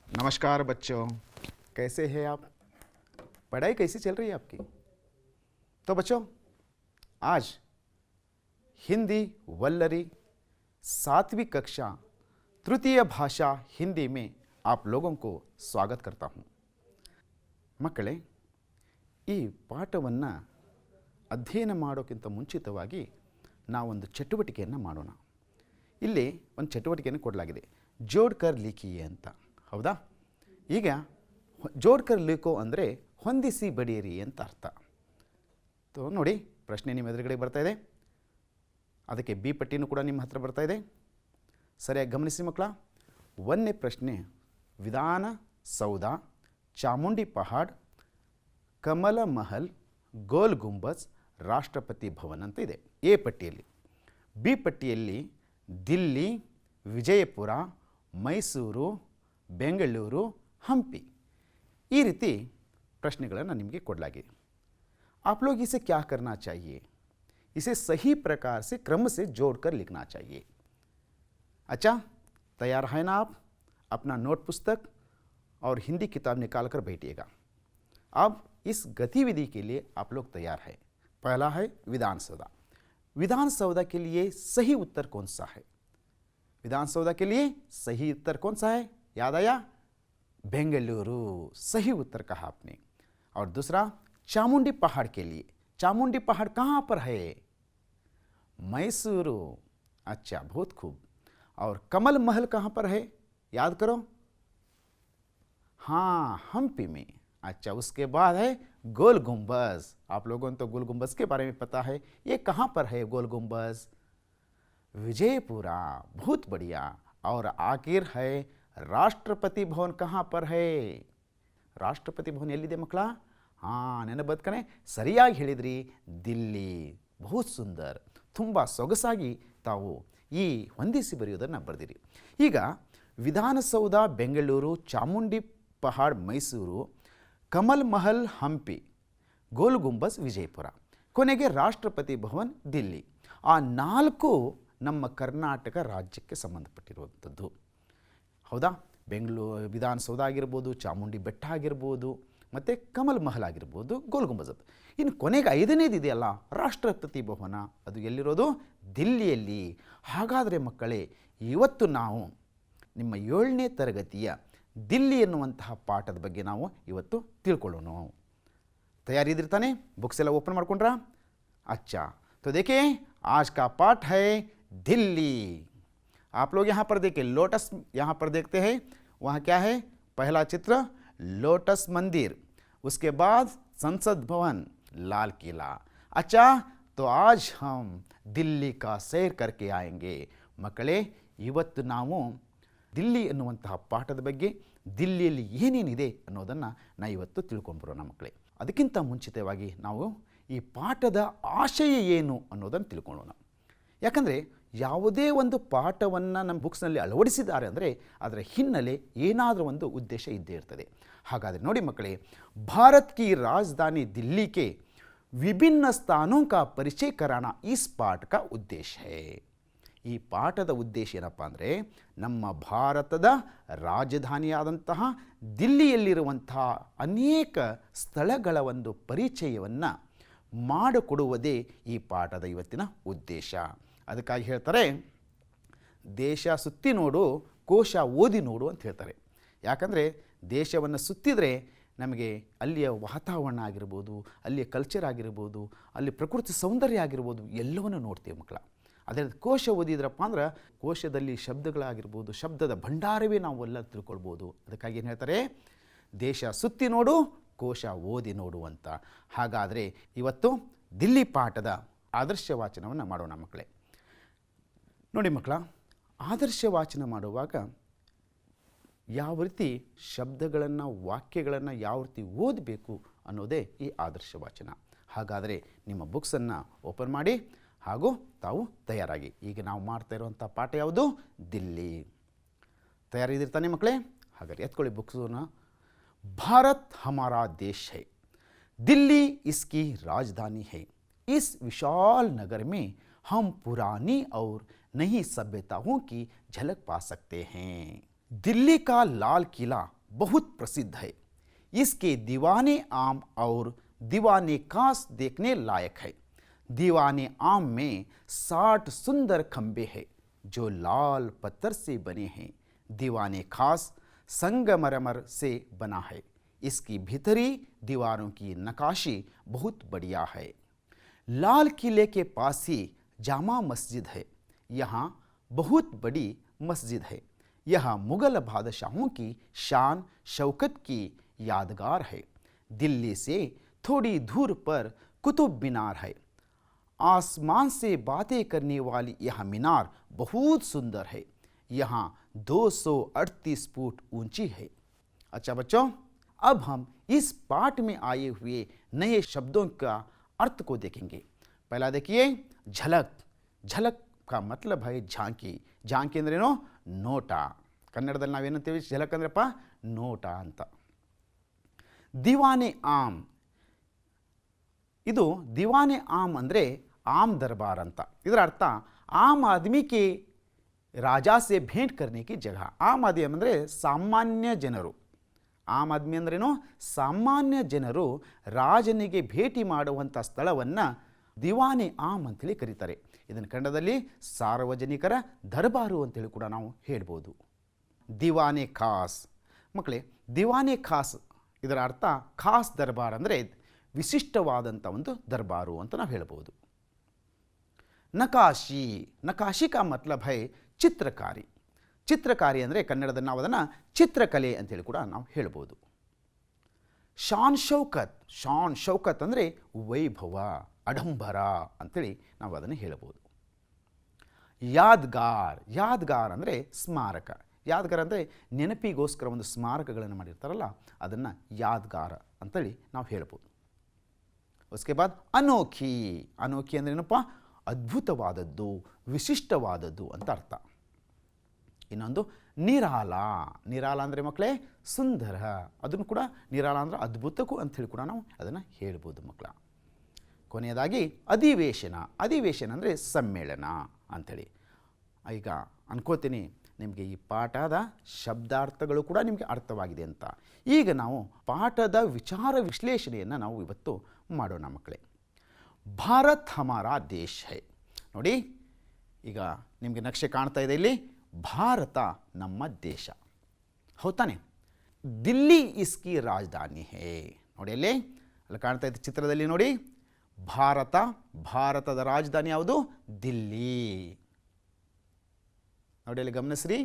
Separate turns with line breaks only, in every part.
नमस्कार बच्चों, कैसे हैं आप? पढ़ाई कैसी चल रही है आपकी? तो बच्चों, आज हिंदी वल्लरी 7वीं कक्षा तृतीय भाषा हिंदी में आप लोगों को स्वागत करता हूँ। ಮಕ್ಕಳೇ, ಈ ಪಾಠವನ್ನು ಅಧ್ಯಯನ ಮಾಡೋಕ್ಕಿಂತ ಮುಂಚಿತವಾಗಿ ನಾವೊಂದು ಚಟುವಟಿಕೆಯನ್ನು ಮಾಡೋಣ. ಇಲ್ಲಿ ಒಂದು ಚಟುವಟಿಕೆಯನ್ನು ಕೊಡಲಾಗಿದೆ, ಜೋಡ್ಕರ್ ಲಿಖಿಯೆ ಅಂತ. ಹೌದಾ? ಈಗ ಜೋಡ್ಕರ್ ಲಿಖೋ ಅಂದರೆ ಹೊಂದಿಸಿ ಬಡಿಯಿರಿ ಅಂತ ಅರ್ಥ. ನೋಡಿ, ಪ್ರಶ್ನೆ ನಿಮ್ಮ ಎದುರುಗಡೆ ಬರ್ತಾ ಇದೆ, ಅದಕ್ಕೆ ಬಿ ಪಟ್ಟಿನೂ ಕೂಡ ನಿಮ್ಮ ಹತ್ರ ಬರ್ತಾ ಇದೆ. ಸರಿಯಾಗಿ ಗಮನಿಸಿ ಮಕ್ಕಳ. ಒಂದನೇ ಪ್ರಶ್ನೆ, ವಿಧಾನ ಸೌಧ, ಚಾಮುಂಡಿ ಪಹಾಡ್, ಕಮಲ ಮಹಲ್, ಗೋಲ್ ಗುಂಬಜ್, ರಾಷ್ಟ್ರಪತಿ ಭವನ್ ಅಂತ ಇದೆ ಎ ಪಟ್ಟಿಯಲ್ಲಿ. ಬಿ ಪಟ್ಟಿಯಲ್ಲಿ ದಿಲ್ಲಿ, ವಿಜಯಪುರ, ಮೈಸೂರು, ಬೆಂಗಳೂರು, ಹಂಪಿ, ಈ ರೀತಿ ಪ್ರಶ್ನೆಗಳನ್ನು ನಿಮಗೆ ಕೊಡಲಾಗಿದೆ. आप लोग इसे क्या करना चाहिए? इसे सही प्रकार से क्रम से जोड़कर लिखना चाहिए. अच्छा, तैयार है ना आप? अपना नोट पुस्तक और हिंदी किताब निकाल कर बैठिएगा. अब इस गतिविधि के लिए आप लोग तैयार हैं. पहला है विधान सौदा. विधान सौदा के लिए सही उत्तर कौन सा है? विधान सौदा के लिए सही उत्तर कौन सा है? याद आया? बेंगलुरु. सही उत्तर कहा आपने. और दूसरा, चामुंडी पहाड़ के लिए, चामुंडी पहाड़ कहाँ पर है? मैसूरू. अच्छा, बहुत खूब. और कमल महल कहाँ पर है? याद करो. हाँ, हम्पी में. अच्छा, उसके बाद है गोल गुंबज. आप लोगों को तो गोल गुंबज के बारे में पता है. ये कहाँ पर है गोल गुंबज? विजयपुरा. बहुत बढ़िया. और आखिर है राष्ट्रपति भवन कहाँ पर है? ರಾಷ್ಟ್ರಪತಿ ಭವನ ಎಲ್ಲಿದೆ ಮಕ್ಕಳ? ಹಾಂ, ನೆನಪತ್ಕನೆ, ಸರಿಯಾಗಿ ಹೇಳಿದ್ರಿ, ದಿಲ್ಲಿ. ಬಹುತ್ ಸುಂದರ್. ತುಂಬ ಸೊಗಸಾಗಿ ತಾವು ಈ ಹೊಂದಿಸಿ ಬರೆಯೋದನ್ನು ಬರೆದಿರಿ. ಈಗ ವಿಧಾನಸೌಧ ಬೆಂಗಳೂರು, ಚಾಮುಂಡಿ ಪಹಾಡ್ ಮೈಸೂರು, ಕಮಲ್ ಮಹಲ್ ಹಂಪಿ, ಗೋಲ್ ಗುಂಬಜ್ ವಿಜಯಪುರ, ಕೊನೆಗೆ ರಾಷ್ಟ್ರಪತಿ ಭವನ್ ದಿಲ್ಲಿ. ಆ 4 ನಮ್ಮ ಕರ್ನಾಟಕ ರಾಜ್ಯಕ್ಕೆ ಸಂಬಂಧಪಟ್ಟಿರುವಂಥದ್ದು. ಹೌದಾ? ಬೆಂಗಳೂರು ವಿಧಾನಸೌಧ ಆಗಿರ್ಬೋದು, ಚಾಮುಂಡಿ ಬೆಟ್ಟ ಆಗಿರ್ಬೋದು, ಮತ್ತು ಕಮಲ್ ಮಹಲ್ ಆಗಿರ್ಬೋದು, ಗೋಲ್ ಗುಂಬಜ್. ಇನ್ನು ಕೊನೆಗೆ 5ನೇದು ಇದೆಯಲ್ಲ, ರಾಷ್ಟ್ರಪತಿ ಭವನ, ಅದು ಎಲ್ಲಿರೋದು? ದಿಲ್ಲಿಯಲ್ಲಿ. ಹಾಗಾದರೆ ಮಕ್ಕಳೇ, ಇವತ್ತು ನಾವು ನಿಮ್ಮ 7ನೇ ತರಗತಿಯ ದಿಲ್ಲಿ ಎನ್ನುವಂತಹ ಪಾಠದ ಬಗ್ಗೆ ನಾವು ಇವತ್ತು ತಿಳ್ಕೊಳ್ಳೋಣ. ತಯಾರಿದ್ರಿ ತಾನೆ? ಬುಕ್ಸ್ ಎಲ್ಲ ಓಪನ್ ಮಾಡ್ಕೊಂಡ್ರಾ? अच्छा, तो देखिए आज का पाठ है दिल्ली. आप लोग यहाँ पर देखिए, लोटस यहाँ पर देखते हैं. वहाँ क्या है? पहला चित्र लोटस मंदिर, उसके बाद संसद भवन, लाल किला. अच्छा, तो आज हम दिल्ली का सैर करके आएंगे. ಮಕ್ಕಳೇ, ಇವತ್ತು ನಾವು ದಿಲ್ಲಿ ಎನ್ನುವಂತಹ ಪಾಠದ ಬಗ್ಗೆ, ದಿಲ್ಲಿಯಲ್ಲಿ ಏನೇನಿದೆ ಅನ್ನೋದನ್ನು ನಾವು ಇವತ್ತು ತಿಳ್ಕೊಂಡ್ಬರೋಣ ಮಕ್ಕಳೇ. ಅದಕ್ಕಿಂತ ಮುಂಚಿತವಾಗಿ ನಾವು ಈ ಪಾಠದ ಆಶಯ ಏನು ಅನ್ನೋದನ್ನು ತಿಳ್ಕೊಳ್ಳೋಣ. ಯಾಕಂದರೆ ಯಾವುದೇ ಒಂದು ಪಾಠವನ್ನು ನಮ್ಮ ಬುಕ್ಸ್ನಲ್ಲಿ ಅಳವಡಿಸಿದ್ದಾರೆ ಅಂದರೆ ಅದರ ಹಿನ್ನೆಲೆ ಏನಾದರೂ ಒಂದು ಉದ್ದೇಶ ಇದ್ದೇ ಇರ್ತದೆ. ಹಾಗಾದರೆ ನೋಡಿ ಮಕ್ಕಳೇ, ಭಾರತ್ ಕಿ ರಾಜಧಾನಿ ದಿಲ್ಲಿ ಕೆ ವಿಭಿನ್ನ ಸ್ಥಾನೋं का परिचय कराना इस पाठ का उद्देश्य है. ಈ ಪಾಠದ ಉದ್ದೇಶ ಏನಪ್ಪ ಅಂದರೆ, ನಮ್ಮ ಭಾರತದ ರಾಜಧಾನಿಯಾದಂತಹ ದಿಲ್ಲಿಯಲ್ಲಿರುವಂತಹ ಅನೇಕ ಸ್ಥಳಗಳ ಒಂದು ಪರಿಚಯವನ್ನು ಮಾಡಿಕೊಡುವುದೇ ಈ ಪಾಠದ ಇವತ್ತಿನ ಉದ್ದೇಶ. ಅದಕ್ಕಾಗಿ ಹೇಳ್ತಾರೆ, ದೇಶ ಸುತ್ತಿ ನೋಡು, ಕೋಶ ಓದಿ ನೋಡು ಅಂತ ಹೇಳ್ತಾರೆ. ಯಾಕಂದರೆ ದೇಶವನ್ನು ಸುತ್ತಿದರೆ ನಮಗೆ ಅಲ್ಲಿಯ ವಾತಾವರಣ ಆಗಿರ್ಬೋದು, ಅಲ್ಲಿಯ ಕಲ್ಚರ್ ಆಗಿರ್ಬೋದು, ಅಲ್ಲಿ ಪ್ರಕೃತಿ ಸೌಂದರ್ಯ ಆಗಿರ್ಬೋದು, ಎಲ್ಲವನ್ನೂ ನೋಡ್ತೀವಿ ಮಕ್ಕಳ. ಅದೇ ಕೋಶ ಓದಿದ್ರಪ್ಪ ಅಂದ್ರೆ ಕೋಶದಲ್ಲಿ ಶಬ್ದಗಳಾಗಿರ್ಬೋದು, ಶಬ್ದದ ಭಂಡಾರವೇ ನಾವು ಎಲ್ಲ ತಿಳ್ಕೊಳ್ಬೋದು. ಅದಕ್ಕಾಗಿ ಏನು ಹೇಳ್ತಾರೆ? ದೇಶ ಸುತ್ತಿ ನೋಡು, ಕೋಶ ಓದಿ ನೋಡು ಅಂತ. ಹಾಗಾದರೆ ಇವತ್ತು ದಿಲ್ಲಿ ಪಾಠದ ಆದರ್ಶ ವಾಚನವನ್ನು ಮಾಡೋಣ ಮಕ್ಕಳೇ. ನೋಡಿ ಮಕ್ಕಳ, ಆದರ್ಶ ವಾಚನ ಮಾಡುವಾಗ ಯಾವ ರೀತಿ ಶಬ್ದಗಳನ್ನು, ವಾಕ್ಯಗಳನ್ನು ಯಾವ ರೀತಿ ಓದಬೇಕು ಅನ್ನೋದೇ ಈ ಆದರ್ಶ ವಾಚನ. ಹಾಗಾದರೆ ನಿಮ್ಮ ಬುಕ್ಸನ್ನು ಓಪನ್ ಮಾಡಿ ಹಾಗೂ ತಾವು ತಯಾರಾಗಿ. ಈಗ ನಾವು ಮಾಡ್ತಾ ಇರುವಂಥ ಪಾಠ ಯಾವುದು? ದಿಲ್ಲಿ. ತಯಾರಿದಿರ್ತಾನೆ ಮಕ್ಕಳೇ? ಹಾಗಾದರೆ ಎತ್ಕೊಳ್ಳಿ ಬುಕ್ಸನ್ನು. ಭಾರತ್ ಹಮಾರಾ ದೇಶ ಹೈ, दिल्ली इसकी राजधानी है. इस विशाल नगर में हम पुरानी और नई सभ्यताओं की झलक पा सकते हैं. दिल्ली का लाल किला बहुत प्रसिद्ध है। इसके दीवाने आम और दीवाने खास देखने लायक है। दीवाने आम में 60 सुंदर खंबे हैं जो लाल पत्थर से बने हैं। दीवाने खास संगमरमर से बना है। इसकी भीतरी दीवारों की नक्काशी बहुत बढ़िया है। लाल किले के पास ही जामा मस्जिद है। यहाँ बहुत बड़ी मस्जिद है। यह मुगल बादशाहों की शान शौकत की यादगार है। दिल्ली से थोड़ी दूर पर कुतुब मीनार है। आसमान से बातें करने वाली यह मीनार बहुत सुंदर है। यहाँ 238 फुट ऊंची है। अच्छा बच्चों, अब हम इस पाठ में आए हुए नए शब्दों का अर्थ को देखेंगे। पहला देखिए, झलक। झलक का मतलब है झांकी। झांकी अंद्रेनो ನೋಟ। ಕನ್ನಡದಲ್ಲಿ ನಾವೇನಂತೀವಿ ಝಲಕ್ ಅಂದ್ರಪ್ಪ ನೋಟ ಅಂತ। ದಿವಾನೆ ಆಮ್, ಇದು ದಿವಾನೆ ಆಮ್ ಅಂದರೆ आम दरबार ಅಂತ। ಇದರ ಅರ್ಥ आम आदमी के राजा से भेंट करने की जगह। आम आदमी ಅಂದರೆ ಸಾಮಾನ್ಯ ಜನರು। ಆಮ್ ಆದ್ಮಿ ಅಂದ್ರೇನು ಸಾಮಾನ್ಯ ಜನರು ರಾಜನಿಗೆ ಭೇಟಿ ಮಾಡುವಂಥ ಸ್ಥಳವನ್ನು ದಿವಾನೆ ಆಮ್ ಅಂತೇಳಿ ಕರೀತಾರೆ। ಇದನ್ನು ಕನ್ನಡದಲ್ಲಿ ಸಾರ್ವಜನಿಕರ ದರ್ಬಾರು ಅಂತೇಳಿ ಕೂಡ ನಾವು ಹೇಳ್ಬೋದು। ದಿವಾನೆ ಖಾಸ್ ಮಕ್ಕಳೇ, ದಿವಾನೆ ಖಾಸ್ ಇದರ ಅರ್ಥ ಖಾಸ್ ದರ್ಬಾರ್ ಅಂದರೆ ವಿಶಿಷ್ಟವಾದಂಥ ಒಂದು ದರ್ಬಾರು ಅಂತ ನಾವು ಹೇಳ್ಬೋದು। ನಕಾಶಿ, ನಕಾಶಿ ಕಾ ಮತ್ಲಬ್ ಹೈ ಚಿತ್ರಕಾರಿ। ಚಿತ್ರಕಾರಿ ಅಂದರೆ ಕನ್ನಡದಲ್ಲಿ ನಾವು ಅದನ್ನು ಚಿತ್ರಕಲೆ ಅಂತೇಳಿ ಕೂಡ ನಾವು ಹೇಳ್ಬೋದು। ಶಾನ್ ಶೌಕತ್, ಶಾನ್ ಶೌಕತ್ ಅಂದರೆ ವೈಭವ ಅಡಂಬರ ಅಂತೇಳಿ ನಾವು ಅದನ್ನು ಹೇಳ್ಬೋದು। ಯಾದ್ಗಾರ್, ಯಾದ್ಗಾರ್ ಅಂದರೆ ಸ್ಮಾರಕ। ಯಾದ್ಗಾರ್ ಅಂದರೆ ನೆನಪಿಗೋಸ್ಕರ ಒಂದು ಸ್ಮಾರಕಗಳನ್ನು ಮಾಡಿರ್ತಾರಲ್ಲ ಅದನ್ನು ಯಾದ್ಗಾರ ಅಂತೇಳಿ ನಾವು ಹೇಳ್ಬೋದು। उसके बाद ಅನೋಖಿ, ಅನೋಖಿ ಅಂದರೆ ಏನಪ್ಪ ಅದ್ಭುತವಾದದ್ದು ವಿಶಿಷ್ಟವಾದದ್ದು ಅಂತ ಅರ್ಥ। ಇನ್ನೊಂದು ನಿರಾಲ, ನಿರಾಲ ಅಂದರೆ ಮಕ್ಕಳೇ ಸುಂದರ, ಅದನ್ನು ಕೂಡ ನಿರಾಲ ಅಂದರೆ ಅದ್ಭುತಕ್ಕೂ ಅಂಥೇಳಿ ಕೂಡ ನಾವು ಅದನ್ನು ಹೇಳ್ಬೋದು ಮಕ್ಕಳ। ಕೊನೆಯದಾಗಿ ಅಧಿವೇಶನ, ಅಧಿವೇಶನ ಅಂದರೆ ಸಮ್ಮೇಳನ ಅಂಥೇಳಿ। ಈಗ ಅನ್ಕೋತೀನಿ ನಿಮಗೆ ಈ ಪಾಠದ ಶಬ್ದಾರ್ಥಗಳು ಕೂಡ ನಿಮಗೆ ಅರ್ಥವಾಗಿದೆ ಅಂತ। ಈಗ ನಾವು ಪಾಠದ ವಿಚಾರ ವಿಶ್ಲೇಷಣೆಯನ್ನು ನಾವು ಇವತ್ತು ಮಾಡೋಣ ಮಕ್ಕಳೇ। ಭಾರತ್ ಹಮಾರಾ ದೇಶ್ ಹೈ, ನೋಡಿ ಈಗ ನಿಮಗೆ ನಕ್ಷೆ ಕಾಣ್ತಾ ಇದೆ ಇಲ್ಲಿ, ಭಾರತ ನಮ್ಮ ದೇಶ ಹೌದಾನೆ। ದಿಲ್ಲಿ ಇಸ್ಕಿ ರಾಜಧಾನಿ ಹೇ, ನೋಡಿ ಅಲ್ಲಿ ಅಲ್ಲಿ ಕಾಣ್ತಾ ಇದೆ ಚಿತ್ರದಲ್ಲಿ ನೋಡಿ, ಭಾರತ, ಭಾರತದ ರಾಜಧಾನಿ ಯಾವುದು ದಿಲ್ಲಿ। ನೋಡಿ ಅಲ್ಲಿ ಗಮನಿಸ್ರಿ,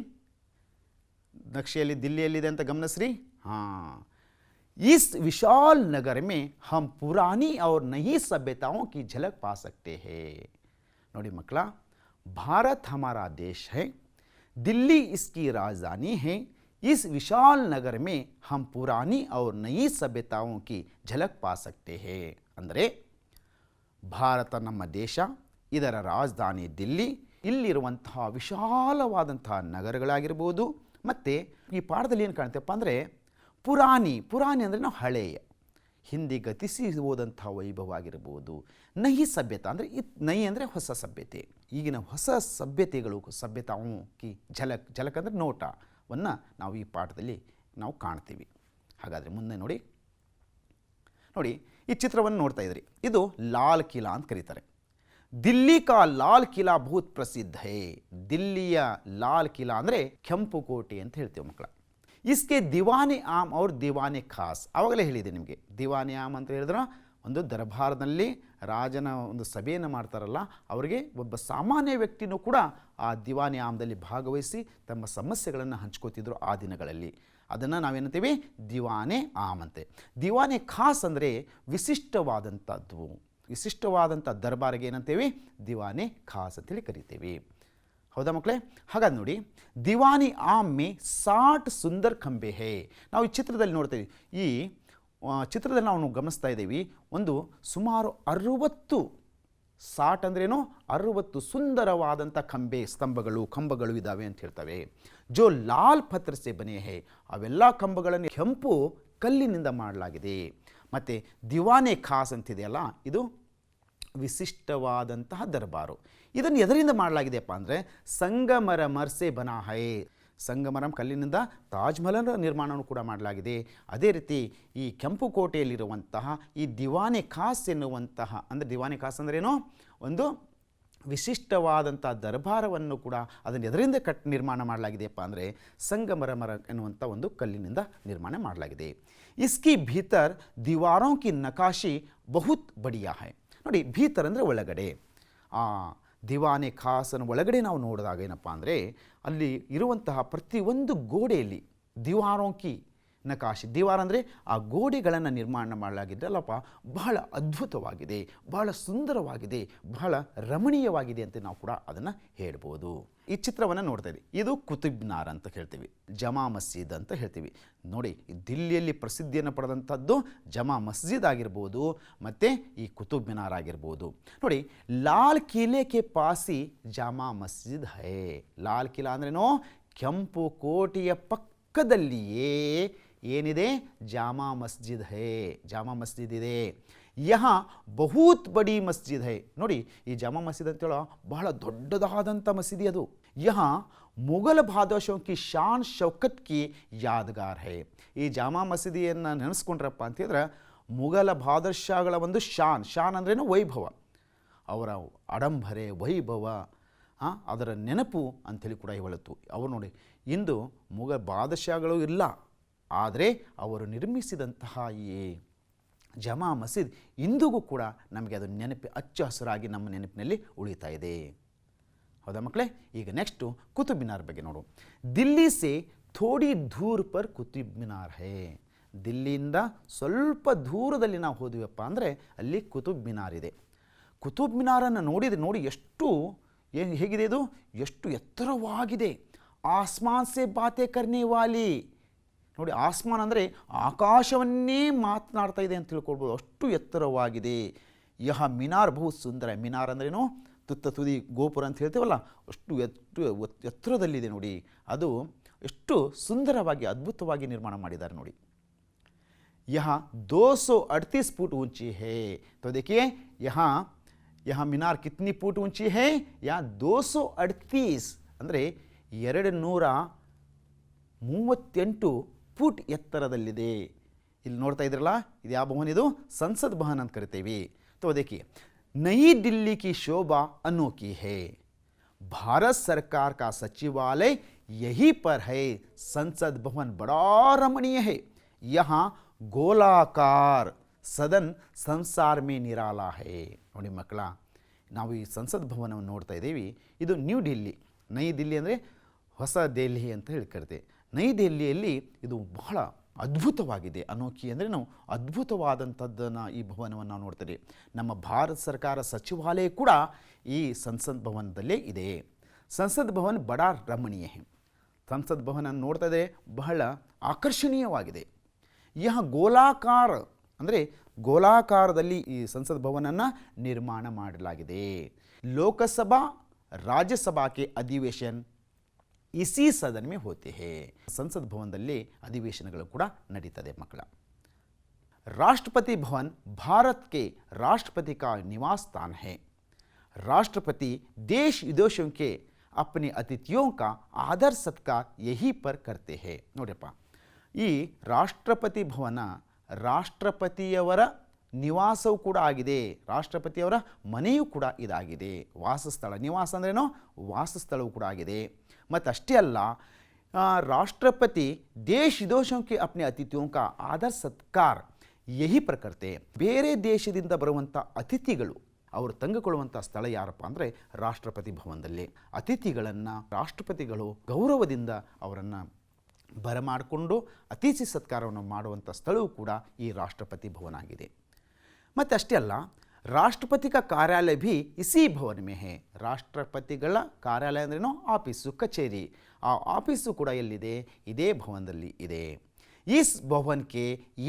ನಕ್ಷೆಯಲ್ಲಿ ದಿಲ್ಲಿಯಲ್ಲಿದೆ ಅಂತ ಗಮನಿಸ್ರಿ। ಹಾಂ, इस विशाल नगर में हम पुरानी और नई सभ्यताओं की झलक पा सकते हैं। ನೋಡಿ ಮಕ್ಕಳ, ಭಾರತ್ हमारा देश है, दिल्ली इसकी राजधानी है, इस विशाल नगर में हम पुरानी और नई सभ्यताओं की झलक पा सकते हैं ಅಂದರೆ ಭಾರತ ನಮ್ಮ ದೇಶ, ಇದರ ರಾಜಧಾನಿ ದಿಲ್ಲಿ, ಇಲ್ಲಿರುವಂತಹ ವಿಶಾಲವಾದಂತಹ ನಗರಗಳಾಗಿರ್ಬೋದು, ಮತ್ತು ಈ ಪಾಠದಲ್ಲಿ ಏನು ಕಾಣ್ತೇಪ್ಪ ಅಂದರೆ ಪುರಾಣಿ, ಪುರಾಣಿ ಅಂದರೆ ನಾವು ಹಳೆಯ, ಹಿಂದೆ ಗತಿಸಿ ಹೋದಂಥ ವೈಭವ ಆಗಿರ್ಬೋದು। ನಹಿ ಸಭ್ಯತಾ ಅಂದರೆ ನೈ ಅಂದರೆ ಹೊಸ ಸಭ್ಯತೆ, ಈಗಿನ ಹೊಸ ಸಭ್ಯತೆಗಳು, ಸಭ್ಯತಾವು ಕಿ ಝಲಕ್, ಝಲಕ್ ಅಂದರೆ ನೋಟವನ್ನು ನಾವು ಈ ಪಾಠದಲ್ಲಿ ನಾವು ಕಾಣ್ತೀವಿ। ಹಾಗಾದರೆ ಮುಂದೆ ನೋಡಿ, ನೋಡಿ ಈ ಚಿತ್ರವನ್ನು ನೋಡ್ತಾ ಇದ್ರಿ, ಇದು ಲಾಲ್ ಕಿಲಾ ಅಂತ ಕರೀತಾರೆ। ದಿಲ್ಲಿ ಕಾ ಲಾಲ್ ಕಿಲಾ ಬಹುತ್ ಪ್ರಸಿದ್ಧ ಹೇ, ದಿಲ್ಲಿಯ ಲಾಲ್ ಕಿಲಾ ಅಂದರೆ ಕೆಂಪು ಕೋಟೆ ಅಂತ ಹೇಳ್ತೀವಿ ಮಕ್ಕಳ। इसके दीवाने आम और दीवाने खास, ಆವಾಗಲೇ ಹೇಳಿದೆ ನಿಮಗೆ, ದಿವಾನೆ ಆಮ್ ಅಂತ ಹೇಳಿದ್ರೆ ಒಂದು ದರ್ಬಾರ್ನಲ್ಲಿ ರಾಜನ ಒಂದು ಸಭೆಯನ್ನು ಮಾಡ್ತಾರಲ್ಲ, ಅವರಿಗೆ ಒಬ್ಬ ಸಾಮಾನ್ಯ ವ್ಯಕ್ತಿನೂ ಕೂಡ ಆ ದಿವಾನೆ ಆಮ್ದಲ್ಲಿ ಭಾಗವಹಿಸಿ ತಮ್ಮ ಸಮಸ್ಯೆಗಳನ್ನು ಹಂಚ್ಕೋತಿದ್ರು ಆ ದಿನಗಳಲ್ಲಿ। ಅದನ್ನು ನಾವೇನಂತೀವಿ ದಿವಾನೆ ಆಮ್ ಅಂತೆ। ದಿವಾನೆ ಖಾಸ್ ಅಂದರೆ ವಿಶಿಷ್ಟವಾದಂಥದ್ದು, ವಿಶಿಷ್ಟವಾದಂಥ ದರ್ಬಾರಿಗೆ ಏನಂತೀವಿ ದಿವಾನೆ ಖಾಸ್ ಅಂತೇಳಿ ಕರಿತೀವಿ। ಹೌದಾ ಮಕ್ಕಳೇ? ಹಾಗಾದ್ರೆ ನೋಡಿ, ದಿವಾನಿ ಆಮ್ ಮೇ 60 ಸುಂದರ್ ಖಂಬೆ ಹೇ, ನಾವು ಈ ಚಿತ್ರದಲ್ಲಿ ನೋಡ್ತಾ ಇದ್ದೀವಿ, ಈ ಚಿತ್ರದಲ್ಲಿ ನಾವು ಗಮನಿಸ್ತಾ ಇದ್ದೀವಿ, ಒಂದು ಸುಮಾರು 60, 60 ಅಂದ್ರೇನು 60 ಸುಂದರವಾದಂಥ ಕಂಬಗಳು ಇದ್ದಾವೆ ಅಂತ ಹೇಳ್ತವೆ। ಜೋ ಲಾಲ್ ಪತ್ರ ಸೆ ಬನೆ ಹೇ, ಅವೆಲ್ಲ ಕಂಬಗಳನ್ನು ಕೆಂಪು ಕಲ್ಲಿನಿಂದ ಮಾಡಲಾಗಿದೆ। ಮತ್ತು ದಿವಾನೆ ಖಾಸ್ ಅಂತಿದೆಯಲ್ಲ, ಇದು ವಿಶಿಷ್ಟವಾದಂತಹ ದರ್ಬಾರು। ಇದನ್ನು ಎದರಿಂದ ಮಾಡಲಾಗಿದೆಯಪ್ಪ ಅಂದರೆ ಸಂಗಮರಮರ್ ಸೆ ಬನಾ ಹೈ, ಸಂಗಮರಂ ಕಲ್ಲಿನಿಂದ ತಾಜ್ ಮಹಲ್ ನಿರ್ಮಾಣವನ್ನು ಕೂಡ ಮಾಡಲಾಗಿದೆ. ಅದೇ ರೀತಿ ಈ ಕೆಂಪು ಕೋಟೆಯಲ್ಲಿರುವಂತಹ ಈ ದಿವಾನೆ ಖಾಸ್ ಎನ್ನುವಂತಹ, ಅಂದರೆ ದಿವಾನೆ ಖಾಸ್ ಅಂದ್ರೇನು, ಒಂದು ವಿಶಿಷ್ಟವಾದಂಥ ದರ್ಬಾರವನ್ನು ಕೂಡ ಅದನ್ನು ಎದರಿಂದ ನಿರ್ಮಾಣ ಮಾಡಲಾಗಿದೆಯಪ್ಪ ಅಂದರೆ ಸಂಗಮರಮರ ಎನ್ನುವಂಥ ಒಂದು ಕಲ್ಲಿನಿಂದ ನಿರ್ಮಾಣ ಮಾಡಲಾಗಿದೆ. ಇಸ್ಕಿ ಭೀತರ್ ದಿವಾರೋं की ನಕಾಶಿ ಬಹುತ್ ಬಡಿಯಾ ಹೈ. ನೋಡಿ, ಭೀತರ್ ಅಂದರೆ ಒಳಗಡೆ, ಆ ದಿವಾನೆ ಖಾಸನ ಒಳಗಡೆ ನಾವು ನೋಡಿದಾಗ ಏನಪ್ಪ ಅಂದರೆ ಅಲ್ಲಿ ಇರುವಂತಹ ಪ್ರತಿಯೊಂದು ಗೋಡೆಯಲ್ಲಿ ದಿವಾರೋं की ನಕಾಶಿ, ದಿವಾರ ಅಂದರೆ ಆ ಗೋಡೆಗಳನ್ನು ನಿರ್ಮಾಣ ಮಾಡಲಾಗಿದ್ದಲ್ಲಪ್ಪ ಬಹಳ ಅದ್ಭುತವಾಗಿದೆ, ಬಹಳ ಸುಂದರವಾಗಿದೆ, ಬಹಳ ರಮಣೀಯವಾಗಿದೆ ಅಂತ ನಾವು ಕೂಡ ಅದನ್ನು ಹೇಳ್ಬೋದು. ಈ ಚಿತ್ರವನ್ನು ನೋಡ್ತಾ ಇದ್ದೀವಿ, ಇದು ಕುತುಬ್ ಮಿನಾರ್ ಅಂತ ಹೇಳ್ತೀವಿ, ಜಮಾ ಮಸ್ಜಿದ್ ಅಂತ ಹೇಳ್ತೀವಿ. ನೋಡಿ, ದಿಲ್ಲಿಯಲ್ಲಿ ಪ್ರಸಿದ್ಧಿಯನ್ನು ಪಡೆದಂಥದ್ದು ಜಮಾ ಮಸ್ಜಿದ್ ಆಗಿರ್ಬೋದು ಮತ್ತು ಈ ಕುತುಬ್ ಮಿನಾರ್ ಆಗಿರ್ಬೋದು. ನೋಡಿ, ಲಾಲ್ ಕಿಲೆ ಕೆ ಪಾಸಿ ಜಾಮಾ ಮಸ್ಜಿದ್ ಹೈ. ಲಾಲ್ ಕಿಲಾ ಅಂದ್ರೇನೋ ಕೆಂಪು ಕೋಟೆಯ ಪಕ್ಕದಲ್ಲಿಯೇ ಏನಿದೆ, ಜಾಮಾ ಮಸ್ಜಿದ್ ಹೈ, ಜಾಮಾ ಮಸ್ಜಿದ್ ಇದೆ. ಯಹ ಬಹುತ್ ಬಡಿ ಮಸ್ಜಿದ್ ಹೈ. ನೋಡಿ, ಈ ಜಾಮಾ ಮಸ್ಜಿದ್ ಅಂತೇಳೋ ಬಹಳ ದೊಡ್ಡದಾದಂಥ ಮಸೀದಿ ಅದು. ಯಹ ಮುಘಲ್ ಬಾದಶಾಹೋ ಕಿ ಶಾನ್ ಶೌಕತ್ ಕಿ ಯಾದಗಾರ್ ಹೈ. ಈ ಜಾಮಾ ಮಸೀದಿಯನ್ನು ನೆನೆಸ್ಕೊಂಡ್ರಪ್ಪ ಅಂತಂದ್ರೆ ಮುಘಲ ಬಾದಶಾಹಗಳ ಒಂದು ಶಾನ್ ಅಂದ್ರೇನು ವೈಭವ, ಅವರ ಆಡಂಬರೆ ವೈಭವ, ಅದರ ನೆನಪು ಅಂಥೇಳಿ ಕೂಡ ಇವತ್ತು. ಅವರು ನೋಡಿ, ಇಂದು ಮುಘಲ್ ಬಾದಶಾಹಗಳು ಇಲ್ಲ, ಆದರೆ ಅವರು ನಿರ್ಮಿಸಿದಂತಹ ಈ ಜಮಾ ಮಸೀದ್ ಇಂದಿಗೂ ಕೂಡ ನಮಗೆ ಅದು ನೆನಪು ಅಚ್ಚ ಹಸಿರಾಗಿ ನಮ್ಮ ನೆನಪಿನಲ್ಲಿ ಉಳಿತಾ ಇದೆ. ಹೌದಾ ಮಕ್ಕಳೇ? ಈಗ ನೆಕ್ಸ್ಟು ಕುತುಬ್ ಮಿನಾರ್ ಬಗ್ಗೆ ನೋಡು. ದಿಲ್ಲಿ ಸೆ ಥೋಡಿ ದೂರ್ ಪರ್ ಕುತುಬ್ ಮಿನಾರ್ ಹೈ. ದಿಲ್ಲಿಯಿಂದ ಸ್ವಲ್ಪ ದೂರದಲ್ಲಿ ನಾವು ಹೋದ್ವಪ್ಪ ಅಂದರೆ ಅಲ್ಲಿ ಕುತುಬ್ ಮಿನಾರ್ ಇದೆ. ಕುತುಬ್ ಮಿನಾರನ್ನು ನೋಡಿ ಎಷ್ಟು ಹೇಗಿದೆ ಇದು, ಎಷ್ಟು ಎತ್ತರವಾಗಿದೆ. ಆಸ್ಮಾನ್ ಸೆ ಬಾತೆ ಕರ್ನೆ ವಾಲಿ. ನೋಡಿ, ಆಸ್ಮಾನ್ ಅಂದರೆ ಆಕಾಶವನ್ನೇ ಮಾತನಾಡ್ತಾ ಇದೆ ಅಂತ ತಿಳ್ಕೊಳ್ಬೋದು, ಅಷ್ಟು ಎತ್ತರವಾಗಿದೆ. ಯಹ ಮಿನಾರ್ ಬಹುತ್ ಸುಂದರ. ಮಿನಾರ್ ಅಂದ್ರೇನು, ತುದಿ ಗೋಪುರ ಅಂತ ಹೇಳ್ತೇವಲ್ಲ, ಅಷ್ಟು ಎತ್ತರದಲ್ಲಿದೆ ನೋಡಿ. ಅದು ಎಷ್ಟು ಸುಂದರವಾಗಿ ಅದ್ಭುತವಾಗಿ ನಿರ್ಮಾಣ ಮಾಡಿದ್ದಾರೆ ನೋಡಿ. ಯಹ 238 ಫುಟ್ ऊंची है. तो देखिए यहाँ मीनार कितनी फुट ऊंची है? यहाँ 238 ಅಂದರೆ 238 ಫುಟ್ ಎತ್ತರದಲ್ಲಿದೆ. ಇಲ್ಲಿ ನೋಡ್ತಾ ಇದ್ರಲ್ಲ, ಇದು ಯಾವ ಭವನ? ಇದು ಸಂಸತ್ ಭವನ ಅಂತ ಕರಿತೀವಿ. तो देखिए, नई दिल्ली की शोभा अनोखी है. भारत सरकार का सचिवालय यहीं पर है. संसद भवन बड़ा रमणीय है. यहाँ गोलाकार सदन संसार में निराला है. ನೋಡಿ ಮಕ್ಕಳ, ನಾವು ಈ ಸಂಸತ್ ಭವನವನ್ನು ನೋಡ್ತಾ ಇದ್ದೀವಿ. ಇದು ನ್ಯೂ ಡೆಲ್ಲಿ, ನೈ ದಿಲ್ಲಿ ಅಂದರೆ ಹೊಸ ದೆಹಲಿ ಅಂತ ಹೇಳಿ ಕರಿತೇವೆ. ನೈ ದೆಹಲಿಯಲ್ಲಿ ಇದು ಬಹಳ ಅದ್ಭುತವಾಗಿದೆ. ಅನೋಖಿ ಅಂದರೆ ನಾವು ಅದ್ಭುತವಾದಂಥದ್ದನ್ನು ಈ ಭವನವನ್ನು ನಾವು ನೋಡ್ತೀವಿ. ನಮ್ಮ ಭಾರತ ಸರ್ಕಾರ ಸಚಿವಾಲಯ ಕೂಡ ಈ ಸಂಸತ್ ಭವನದಲ್ಲೇ ಇದೆ. ಸಂಸತ್ ಭವನ ಬಡ ರಮಣೀಯ. ಸಂಸತ್ ಭವನ ನೋಡ್ತಾ ಇದ್ದರೆ ಬಹಳ ಆಕರ್ಷಣೀಯವಾಗಿದೆ. ಯಹ ಗೋಲಾಕಾರ ಅಂದರೆ ಗೋಲಾಕಾರದಲ್ಲಿ ಈ ಸಂಸತ್ ಭವನನ್ನು ನಿರ್ಮಾಣ ಮಾಡಲಾಗಿದೆ. ಲೋಕಸಭಾ ರಾಜ್ಯಸಭಾ ಕೆ ಅಧಿವೇಶನ ಇಸಿ ಸದನ ಮೇ ಹೋತೆ ಹೇ. ಸಂಸತ್ ಭವನದಲ್ಲಿ ಅಧಿವೇಶನಗಳು ಕೂಡ ನಡೀತದೆ ಮಕ್ಕಳ. राष्ट्रपति भवन भारत के राष्ट्रपति का निवास स्थान है. राष्ट्रपति देश विदेशों के अपने अतिथियों का आदर सत्कार यहीं पर करते हैं. ನೋಡಪ್ಪ, ಈ ರಾಷ್ಟ್ರಪತಿ ಭವನ ರಾಷ್ಟ್ರಪತಿಯವರ ನಿವಾಸವೂ ಕೂಡ ಆಗಿದೆ, ರಾಷ್ಟ್ರಪತಿಯವರ ಮನೆಯೂ ಕೂಡ ಇದಾಗಿದೆ. ವಾಸಸ್ಥಳ, ನಿವಾಸ ಅಂದ್ರೇನೋ ವಾಸಸ್ಥಳವೂ ಕೂಡ ಆಗಿದೆ. ಮತ್ತು ಅಷ್ಟೇ ಅಲ್ಲ, ರಾಷ್ಟ್ರಪತಿ ದೇಶ ವಿದೇಶೋं के अपने अतिथियों का आदर सत्कार ಯಹಿ ಪ್ರಕೃತಿ. ಬೇರೆ ದೇಶದಿಂದ ಬರುವಂಥ ಅತಿಥಿಗಳು ಅವರು ತಂಗುಕೊಳ್ಳುವಂಥ ಸ್ಥಳ ಯಾರಪ್ಪ ಅಂದರೆ ರಾಷ್ಟ್ರಪತಿ ಭವನದಲ್ಲಿ. ಅತಿಥಿಗಳನ್ನು ರಾಷ್ಟ್ರಪತಿಗಳು ಗೌರವದಿಂದ ಅವರನ್ನು ಬರಮಾಡಿಕೊಂಡು ಅತಿಥಿ ಸತ್ಕಾರವನ್ನು ಮಾಡುವಂಥ ಸ್ಥಳವೂ ಕೂಡ ಈ ರಾಷ್ಟ್ರಪತಿ ಭವನ ಆಗಿದೆ. ಮತ್ತು ಅಷ್ಟೇ ಅಲ್ಲ, ರಾಷ್ಟ್ರಪತಿ का कार्यालय भी इसी भवन में है. ರಾಷ್ಟ್ರಪತಿಗಳ ಕಾರ್ಯಾಲಯ ಅಂದ್ರೇನೋ ಆಫೀಸು, ಕಚೇರಿ. ಆ ಆಫೀಸು ಕೂಡ ಎಲ್ಲಿದೆ? ಇದೇ ಭವನದಲ್ಲಿ ಇದೆ. इस भवन के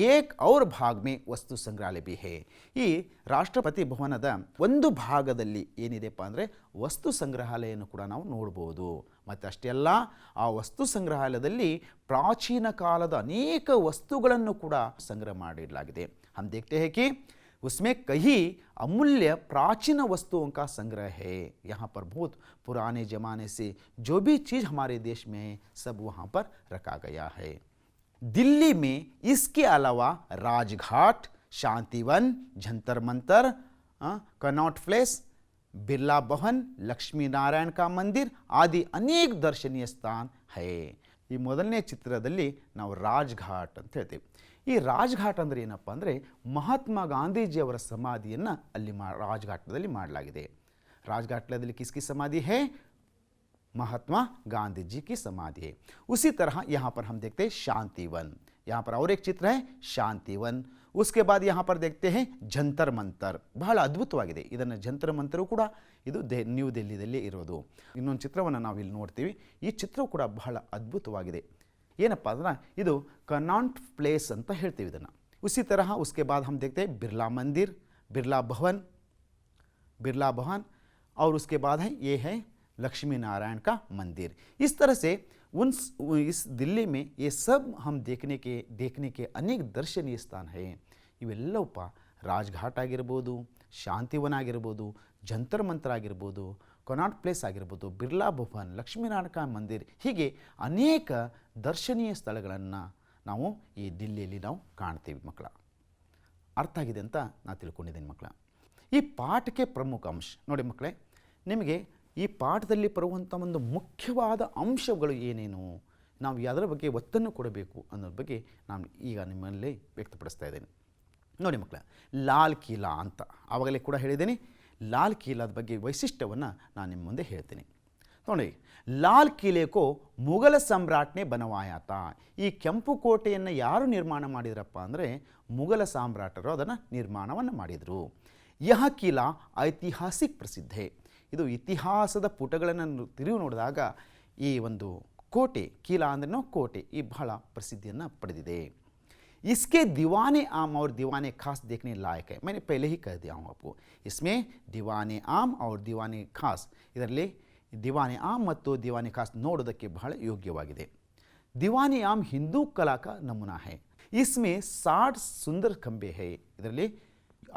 एक और भाग में वस्तु संग्रहालय भी है. ಈ ರಾಷ್ಟ್ರಪತಿ ಭವನದ ಒಂದು ಭಾಗದಲ್ಲಿ ಏನಿದೆಪ್ಪ ಅಂದರೆ ವಸ್ತು ಸಂಗ್ರಹಾಲಯವನ್ನು ಕೂಡ ನಾವು ನೋಡ್ಬೋದು. ಮತ್ತು ಅಷ್ಟೇ ಅಲ್ಲ, ಆ ವಸ್ತು ಸಂಗ್ರಹಾಲಯದಲ್ಲಿ ಪ್ರಾಚೀನ ಕಾಲದ ಅನೇಕ ವಸ್ತುಗಳನ್ನು ಕೂಡ ಸಂಗ್ರಹ ಮಾಡಿಡಲಾಗಿದೆ. हम देखते हैं कि उसमें कई अमूल्य प्राचीन वस्तुओं का संग्रह है। यहाँ पर बहुत पुराने ज़माने से जो भी चीज़ हमारे देश में है सब वहाँ पर रखा गया है। दिल्ली में इसके अलावा राजघाट, शांतिवन, जंतर मंतर, कनॉट प्लेस, बिरला भवन, लक्ष्मी नारायण का मंदिर आदि अनेक दर्शनीय स्थान है। ಈ ಮೊದಲನೇ ಚಿತ್ರದಲ್ಲಿ ನಾವು ರಾಜ್ಘಾಟ್ ಅಂತ ಹೇಳ್ತೀವಿ. ಈ ರಾಜ್ಘಾಟ್ ಅಂದರೆ ಏನಪ್ಪ ಅಂದರೆ ಮಹಾತ್ಮ ಗಾಂಧೀಜಿಯವರ ಸಮಾಧಿಯನ್ನು ಅಲ್ಲಿ ರಾಜ್ಘಾಟದಲ್ಲಿ ಮಾಡಲಾಗಿದೆ. राजघाटದಲ್ಲಿ किसकी समाधि है? महात्मा गांधी जी की समाधि है. उसी तरह यहाँ पर हम देखते हैं शांतिवन. यहाँ पर और एक चित्र है शांतिवन. उसके बाद यहाँ पर देखते हैं जंतर मंतर. ಬಹಳ ಅದ್ಭುತವಾಗಿದೆ. ಇದನ್ನು ಜಂತರ ಮಂತರು ಕೂಡ ಇದು ನ್ಯೂ ದಿಲ್ಲಿಯಲ್ಲಿ ಇರೋದು. ಇನ್ನೊಂದು ಚಿತ್ರವನ್ನು ನಾವು ಇಲ್ಲಿ ನೋಡ್ತೀವಿ. ಈ ಚಿತ್ರವು ಕೂಡ ಬಹಳ ಅದ್ಭುತವಾಗಿದೆ. ಏನಪ್ಪ ಅಂದ್ರೆ ಇದು ಕನಾಟ್ ಪ್ಲೇಸ್ ಅಂತ ಹೇಳ್ತೀವಿ ಇದನ್ನು. उसी तरह उसके बाद हम देखते हैं बिरला मंदिर, बिरला भवन और उसके बाद है ये है लक्ष्मी नारायण का मंदिर. इस तरह से इस दिल्ली में ये सब हम देखने के अनेक दर्शनीय स्थान हैं. ಇವೆಲ್ಲವಪ್ಪ ರಾಜ್ಘಾಟ್ ಆಗಿರ್ಬೋದು, ಶಾಂತಿವನ ಆಗಿರ್ಬೋದು, ಜಂತರ್ ಮಂತರ ಆಗಿರ್ಬೋದು, ಕೊನಾಟ್ ಪ್ಲೇಸ್ ಆಗಿರ್ಬೋದು, ಬಿರ್ಲಾ ಭವನ್, ಲಕ್ಷ್ಮೀನಾರಾಯಣ ಮಂದಿರ್, ಹೀಗೆ ಅನೇಕ ದರ್ಶನೀಯ ಸ್ಥಳಗಳನ್ನು ನಾವು ಈ ದಿಲ್ಲಿಯಲ್ಲಿ ನಾವು ಕಾಣ್ತೀವಿ ಮಕ್ಕಳ. ಅರ್ಥ ಆಗಿದೆ ಅಂತ ನಾನು ತಿಳ್ಕೊಂಡಿದ್ದೀನಿ ಮಕ್ಕಳ. ಈ ಪಾಠಕ್ಕೆ ಪ್ರಮುಖ ಅಂಶ ನೋಡಿ ಮಕ್ಕಳೇ, ನಿಮಗೆ ಈ ಪಾಠದಲ್ಲಿ ಬರುವಂಥ ಒಂದು ಮುಖ್ಯವಾದ ಅಂಶಗಳು ಏನೇನು, ನಾವು ಯಾವುದರ ಬಗ್ಗೆ ಒತ್ತನ್ನು ಕೊಡಬೇಕು ಅನ್ನೋದ್ರ ಬಗ್ಗೆ ನಾನು ಈಗ ನಿಮ್ಮಲ್ಲಿ ವ್ಯಕ್ತಪಡಿಸ್ತಾ ಇದ್ದೇನೆ. ನೋಡಿ ಮಕ್ಕಳ, ಲಾಲ್ ಕಿಲಾ ಅಂತ ಆವಾಗಲೇ ಕೂಡ ಹೇಳಿದ್ದೀನಿ. ಲಾಲ್ ಕಿಲಾದ ಬಗ್ಗೆ ವೈಶಿಷ್ಟ್ಯವನ್ನು ನಾನು ನಿಮ್ಮ ಮುಂದೆ ಹೇಳ್ತೀನಿ. ನೋಡಿ, ಲಾಲ್ ಕಿಲೆಕೋ ಮುಘಲ ಸಮ್ರಾಟ್ನೇ ಬನವಾಯಾತ. ಈ ಕೆಂಪು ಕೋಟೆಯನ್ನು ಯಾರು ನಿರ್ಮಾಣ ಮಾಡಿದ್ರಪ್ಪ ಅಂದರೆ ಮುಘಲ ಸಾಮ್ರಾಟರು ಅದನ್ನು ನಿರ್ಮಾಣವನ್ನು ಮಾಡಿದರು. ಯಹ ಕಿಲಾ ಐತಿಹಾಸಿಕ ಪ್ರಸಿದ್ಧೆ. ಇದು ಇತಿಹಾಸದ ಪುಟಗಳನ್ನು ತಿರುಗಿ ನೋಡಿದಾಗ ಈ ಒಂದು ಕೋಟೆ, ಕಿಲಾ ಅಂದ್ರೂ ಕೋಟೆ, ಈ ಬಹಳ ಪ್ರಸಿದ್ಧಿಯನ್ನು ಪಡೆದಿದೆ. इसके दीवाने आम और दीवाने खास देखने लायक है. मैंने पहले ही कह दिया हूँ आपको. इसमें दीवाने आम और दीवाने खास, ಇದರಲ್ಲಿ ದಿವಾನೆ ಆಮ್ ಮತ್ತು ದಿವಾನೆ ಖಾಸ್ ನೋಡೋದಕ್ಕೆ ಬಹಳ ಯೋಗ್ಯವಾಗಿದೆ. ದಿವಾನೆ ಆಮ್ ಹಿಂದೂ ಕಲಾ ಕಾ ನಮೂನಾ है. इसमें 60 ಸುಂದರ ಕಂಬೆ है. ಇದರಲ್ಲಿ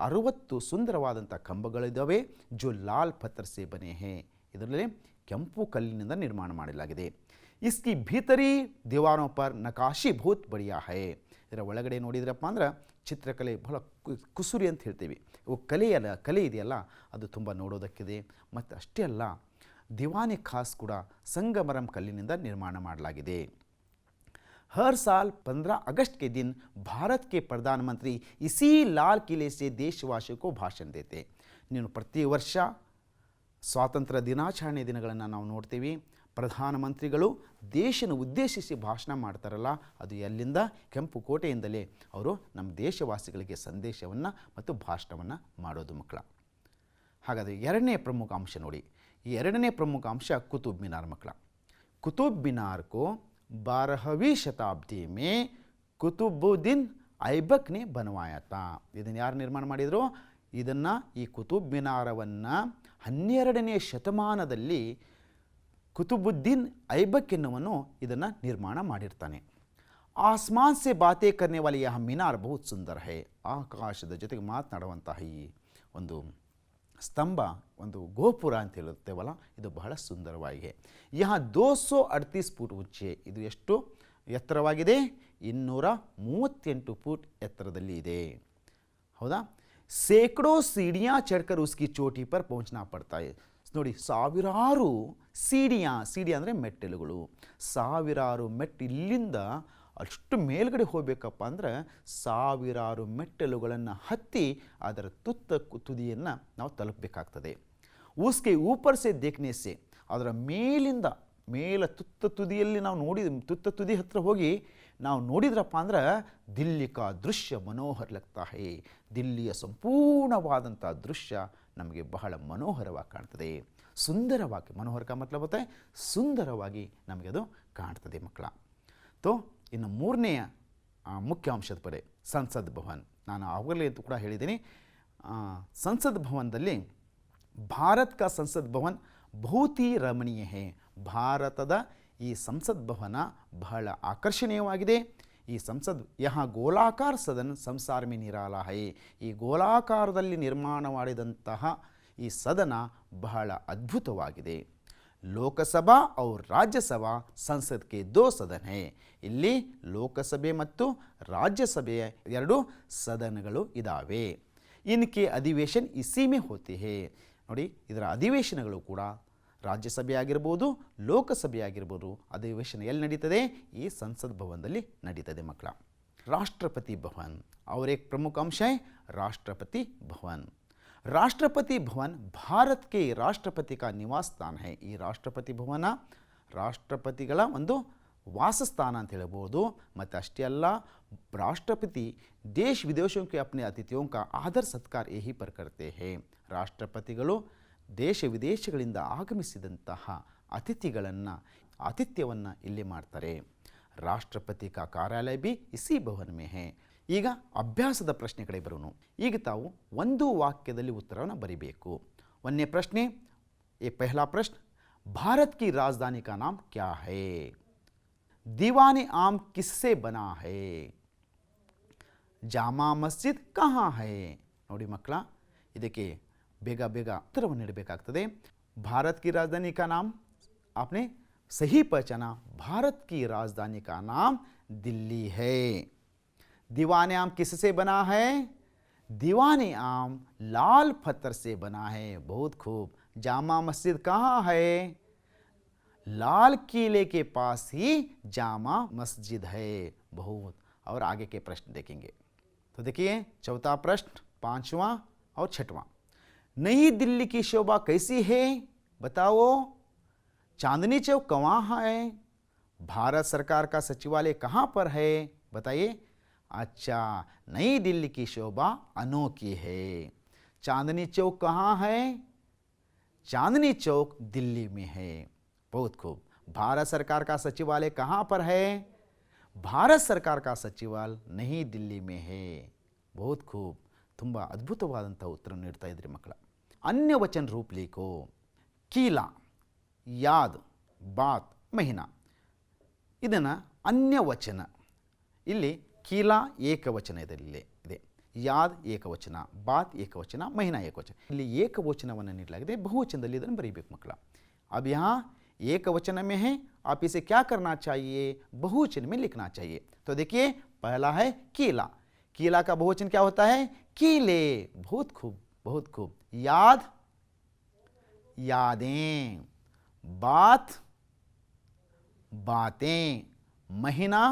60 ಸುಂದರವಾದಂಥ ಕಂಬಗಳಿದ್ದಾವೆ. ಜೋ ಲಾಲ್ ಪತ್ಥರ್ ಸೆ ಬನೆ हैं. ಇದರಲ್ಲಿ ಕೆಂಪು ಕಲ್ಲಿನಿಂದ ನಿರ್ಮಾಣ ಮಾಡಲಾಗಿದೆ. इसकी भीतरी दीवारों पर नकाशी बहुत बढ़िया है. ಇದರ ಒಳಗಡೆ ನೋಡಿದ್ರಪ್ಪ ಅಂದ್ರೆ ಚಿತ್ರಕಲೆ ಬಹಳ ಕುಸುರಿ ಅಂತ ಹೇಳ್ತೀವಿ. ಕಲೆ ಇದೆಯಲ್ಲ ಅದು ತುಂಬ ನೋಡೋದಕ್ಕಿದೆ. ಮತ್ತು ಅಷ್ಟೇ ಅಲ್ಲ, ದಿವಾನೆ ಖಾಸ್ ಕೂಡ ಸಂಗಮರಂ ಕಲ್ಲಿನಿಂದ ನಿರ್ಮಾಣ ಮಾಡಲಾಗಿದೆ. हर साल 15 अगस्त के दिन भारत के प्रधानमंत्री इसी लाल किले से देशवासियों को भाषण देते. ನೀನು ಪ್ರತಿ ವರ್ಷ ಸ್ವಾತಂತ್ರ್ಯ ದಿನಾಚರಣೆ ದಿನಗಳನ್ನು ನಾವು ನೋಡ್ತೀವಿ. ಪ್ರಧಾನಮಂತ್ರಿಗಳು ದೇಶನ ಉದ್ದೇಶಿಸಿ ಭಾಷಣ ಮಾಡ್ತಾರಲ್ಲ, ಅದು ಎಲ್ಲಿಂದ? ಕೆಂಪು ಕೋಟೆಯಿಂದಲೇ ಅವರು ನಮ್ಮ ದೇಶವಾಸಿಗಳಿಗೆ ಸಂದೇಶವನ್ನು ಮತ್ತು ಭಾಷಣವನ್ನು ಮಾಡೋದು ಮಕ್ಕಳ. ಹಾಗಾದರೆ ಎರಡನೇ ಪ್ರಮುಖ ಅಂಶ ನೋಡಿ. ಈ ಎರಡನೇ ಪ್ರಮುಖ ಅಂಶ ಕುತುಬ್ ಮಿನಾರ್ ಮಕ್ಕಳ. ಕುತುಬ್ ಮಿನಾರ್ ಕೋ 12वीं ಶತಾಬ್ದಿ ಮೇ ಕುತುಬುದ್ದೀನ್ ಐಬಕ್ನೇ ಬನವಾಯಾತ. ಇದನ್ನು ಯಾರು ನಿರ್ಮಾಣ ಮಾಡಿದರು? ಇದನ್ನು ಈ ಕುತುಬ್ ಮಿನಾರವನ್ನು 12ನೇ ಶತಮಾನದಲ್ಲಿ ಕುತುಬುದ್ದೀನ್ ಐಬಕ್ ಎನ್ನುವನು ಇದನ್ನು ನಿರ್ಮಾಣ ಮಾಡಿರ್ತಾನೆ. ಆಸ್ಮಾನ್ ಸೆ ಬಾತೆ ಕರ್ನೆ ವಾಲಿ ಯಹ ಮಿನಾರ್ ಬಹುತ್ ಸುಂದರ ಹೈ. ಆಕಾಶದ ಜೊತೆಗೆ ಮಾತನಾಡುವಂತಹ ಈ ಒಂದು ಸ್ತಂಭ, ಒಂದು ಗೋಪುರ ಅಂತ ಹೇಳುತ್ತೇವಲ್ಲ, ಇದು ಬಹಳ ಸುಂದರವಾಗಿದೆ. ಯಹ 238 ಫೂಟ್ ಉಚ್ಚೆ. ಇದು ಎಷ್ಟು ಎತ್ತರವಾಗಿದೆ? 238 ಫೂಟ್ ಎತ್ತರದಲ್ಲಿ ಇದೆ. ಹೌದಾ? ಸैकड़ों सीढ़ियाँ चढ़कर उसकी चोटी पर पहुंचना पड़ता है. ನೋಡಿ, ಸಾವಿರಾರು ಸಿಡಿ ಅಂದರೆ ಮೆಟ್ಟಿಲುಗಳು, ಸಾವಿರಾರು ಮೆಟ್ಟು, ಇಲ್ಲಿಂದ ಅಷ್ಟು ಮೇಲ್ಗಡೆ ಹೋಗಬೇಕಪ್ಪ ಅಂದ್ರೆ ಸಾವಿರಾರು ಮೆಟ್ಟಿಲುಗಳನ್ನು ಹತ್ತಿ ಅದರ ತುದಿಯನ್ನು ನಾವು ತಲುಪಬೇಕಾಗ್ತದೆ. ಉಸ್ಕೆ ಊಪರ್ ಸೆ ದೇಖ್ನೆ ಸೆ, ಅದರ ಮೇಲಿಂದ ತುದಿಯಲ್ಲಿ ನಾವು ತುದಿ ಹತ್ರ ಹೋಗಿ ನಾವು ನೋಡಿದ್ರಪ್ಪ ಅಂದ್ರೆ ದಿಲ್ಲಿ ಕಾ ದೃಶ್ಯ ಮನೋಹರ ಲಗ್ತಾ ಹೈ. ದಿಲ್ಲಿಯ ಸಂಪೂರ್ಣವಾದಂಥ ದೃಶ್ಯ ನಮಗೆ ಬಹಳ ಮನೋಹರವಾಗಿ ಕಾಣ್ತದೆ, ಸುಂದರವಾಗಿ. ಮನೋಹರ ಕಾ ಮತ್ಲಬ್ ಹೋತಾ ಹೈ ಸುಂದರವಾಗಿ ನಮಗೆ ಅದು ಕಾಣ್ತದೆ ಮಕ್ಕಳ. ತೋ ಇನ್ನು ಮೂರನೆಯ ಮುಖ್ಯ ಅಂಶದ ಪಡೆ ಸಂಸತ್ ಭವನ್. ನಾನು ಆಗಲೇ ಕೂಡ ಹೇಳಿದ್ದೀನಿ, ಸಂಸತ್ ಭವನದಲ್ಲಿ ಭಾರತ್ ಕಾ ಸಂಸತ್ ಭವನ್ ಬಹುತ್ ಹಿ ರಮಣೀಯ ಹೈ. ಭಾರತದ ಈ ಸಂಸತ್ ಭವನ ಬಹಳ ಆಕರ್ಷಣೀಯವಾಗಿದೆ. ಈ ಸಂಸದ್ ಯಹ ಗೋಲಾಕಾರ ಸದನ ಸಂಸಾರ ಮೇ ನಿರಾಲ ಹೈ. ಈ ಗೋಲಾಕಾರದಲ್ಲಿ ನಿರ್ಮಾಣ ಮಾಡಿದಂತಹ ಈ ಸದನ ಬಹಳ ಅದ್ಭುತವಾಗಿದೆ. ಲೋಕಸಭಾ और ರಾಜ್ಯಸಭಾ ಸಂಸದ್ ಕೆ ದೋ ಸದನ ಹೈ. ಇಲ್ಲಿ ಲೋಕಸಭೆ ಮತ್ತು ರಾಜ್ಯಸಭೆಯ ಎರಡು ಸದನಗಳು ಇದ್ದಾವೆ. ಇನ್ಕೆ ಅಧಿವೇಶನ್ ಇಸಿ ಮೇ ಹೋತೆ ಹೈ. ನೋಡಿ, ಇದರ ಅಧಿವೇಶನಗಳು ಕೂಡ ರಾಜ್ಯಸಭೆ ಆಗಿರ್ಬೋದು, ಲೋಕಸಭೆ ಆಗಿರ್ಬೋದು, ಅಧಿವೇಶನ ಎಲ್ಲಿ ನಡೀತದೆ? ಈ ಸಂಸತ್ ಭವನದಲ್ಲಿ ನಡೀತದೆ ಮಕ್ಕಳ. ರಾಷ್ಟ್ರಪತಿ ಭವನ್ और एक प्रमुख अंश है राष्ट्रपति भवन. राष्ट्रपति भवन भारत के राष्ट्रपति का निवास स्थान है. ಈ ರಾಷ್ಟ್ರಪತಿ ಭವನ ರಾಷ್ಟ್ರಪತಿಗಳ ಒಂದು ವಾಸಸ್ಥಾನ ಅಂತ ಹೇಳ್ಬೋದು. ಮತ್ತು ಅಷ್ಟೇ ಅಲ್ಲ, ರಾಷ್ಟ್ರಪತಿ ದೇಶ ವಿದೇಶೋं के अपने अतिथियों का आदर सत्कार यहीं पर करते हैं. ರಾಷ್ಟ್ರಪತಿಗಳು ದೇಶ ವಿದೇಶಗಳಿಂದ ಆಗಮಿಸಿದಂತಹ ಅತಿಥಿಗಳನ್ನು ಆತಿಥ್ಯವನ್ನು ಇಲ್ಲಿ ಮಾಡ್ತಾರೆ. ರಾಷ್ಟ್ರಪತಿ ಕಾ ಕಾರ್ಯಾಲಯ ಬಿ ಇಸಿ ಭವನ್ ಮೇ ಹೈ. ಈಗ ಅಭ್ಯಾಸದ ಪ್ರಶ್ನೆ ಕಡೆ ಬರೋಣ. ಈಗ ತಾವು ಒಂದು ವಾಕ್ಯದಲ್ಲಿ ಉತ್ತರವನ್ನು ಬರೀಬೇಕು. ಒಂದನೇ ಪ್ರಶ್ನೆ, ये पहला प्रश्न, भारत की राजधानी का नाम क्या है? दीवाने आम किससे बना है? ಜಾಮಾ ಮಸ್ಜಿದ್ ಕहाँ है? ನೋಡಿ ಮಕ್ಕಳ, ಇದಕ್ಕೆ ಬೇಗ ಬೇಗ ಉತ್ತರವನ್ನು ನೀಡಬೇಕಾಗ್ತದೆ. भारत की राजधानी का नाम आपने सही पहचाना. भारत की राजधानी का नाम दिल्ली है. दीवाने आम किससे बना है? दीवाने आम लाल पत्थर से बना है. बहुत खूब. जामा मस्जिद कहाँ है? लाल किले के पास ही जामा मस्जिद है. बहुत. और आगे के प्रश्न देखेंगे. तो देखिए, चौथा प्रश्न, पांचवा और छठवां. नई दिल्ली की शोभा कैसी है? बताओ. चांदनी चौक कहाँ है? भारत सरकार का सचिवालय कहाँ पर है? बताइए. अच्छा, नई दिल्ली की शोभा अनोखी है. चांदनी चौक कहाँ है? चांदनी चौक दिल्ली में है. बहुत खूब. भारत सरकार का सचिवालय कहाँ पर है? भारत सरकार का सचिवालय नई दिल्ली में है. बहुत खूब. ತುಂಬ ಅದ್ಭುತವಾದಂಥ ಉತ್ತರ ನೀಡ್ತಾ ಇದ್ರಿ ಮಕ್ಕಳ. ಅನ್ಯವಚನ ರೂಪ ಲೇಖೋ. ಕೀಲಾ, ಯಾದ್, ಬಾತ್, ಮಹಿನಾ. ಇದನ್ನು ಅನ್ಯವಚನ. ಇಲ್ಲಿ ಕೀಲಾ ಏಕವಚನ ಇದೆ. ಯಾದ್ ಏಕವಚನ, ಬಾತ್ ಏಕವಚನ, ಮಹಿನಾ ಏಕವಚನ. ಇಲ್ಲಿ ಏಕವಚನವನ್ನು ನೀಡಲಾಗಿದೆ, ಬಹುವಚನದಲ್ಲಿ ಇದನ್ನು ಬರೀಬೇಕು ಮಕ್ಕಳ. अब यहाँ एक वचन में है, आप इसे क्या करना चाहिए? बहुवचन में लिखना चाहिए. तो देखिए, पहला है कीला. कीला का बहुवचन क्या होता है? कीले. बहुत खूब, बहुत खूब. याद, यादें. बात, बातें. महीना,